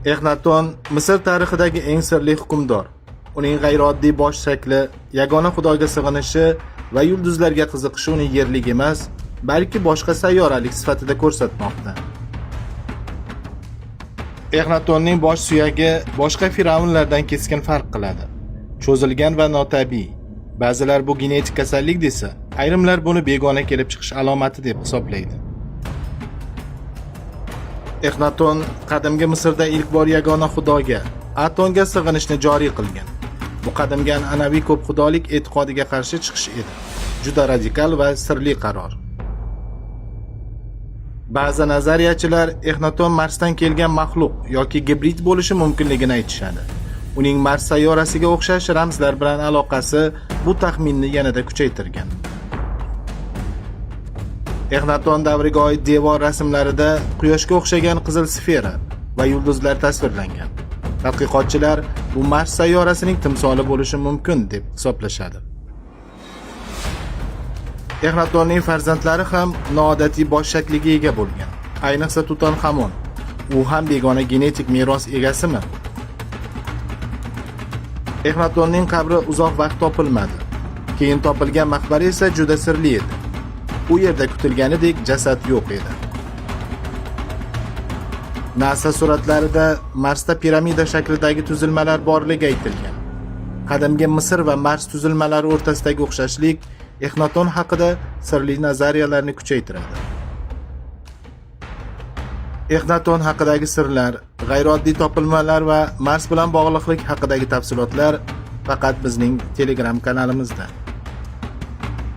Exnaton Misr tarixidagi eng sirli hukmdor. Uning g'ayrioddiy bosh shakli, yagona xudoga sig'inishi va yulduzlarga qiziqishi uni yerlik emas, balki boshqa sayyoralik sifatida ko'rsatmoqda. Exnatonning bosh suyagi boshqa firavnlardan keskin farq qiladi. Cho'zilgan va notabiiy. Ba'zilar bu genetik kasallik desa, ayrimlar buni begona kelib chiqish alomati deb hisoblaydi. Exnaton qadimgi Misrda ilk bor yagona xudoga, Atonga sig'inishni joriy qilgan. Bu qadimgi an'anaviy ko'p xudolik e'tiqodiga qarshi chiqish edi. Juda radikal va sirli qaror. Ba'zi nazariyachilar Exnaton Marsdan kelgan maxluq yoki gibrid bo'lishi mumkinligini aytishadi. Uning Mars sayyorasiga o'xshash ramzlar bilan aloqasi bu taxminni yanada kuchaytirgan. Exnaton davriga oid devor rasmlarida quyoshga o'xshagan qizil sfera va yulduzlar tasvirlangan. Tadqiqotchilar bu Mars sayyorasining timsoli bo'lishi mumkin deb hisoblashadi. Exnatonning farzandlari ham noodatiy bosh shakliga ega bo'lgan. Ayniqsa Tutanxamon. U ham begona genetik meros egasimi? Exnatonning qabri uzoq vaqt topilmadi. Keyin topilgan maqbara esa juda sirli edi. U yerda kutilganidek jasad yo'q edi. NASA suratlarida Marsda piramida shaklidagi tuzilmalar borligi aytilgan. Qadimgi Misr va Mars tuzilmalari o'rtasidagi o'xshashlik Exnaton haqida sirli nazariyalarni kuchaytiradi. Exnaton haqidagi sirlar, g'ayrioddiy topilmalar va Mars bilan bog'liqlik haqidagi tafsilotlar faqat bizning Telegram kanalimizda.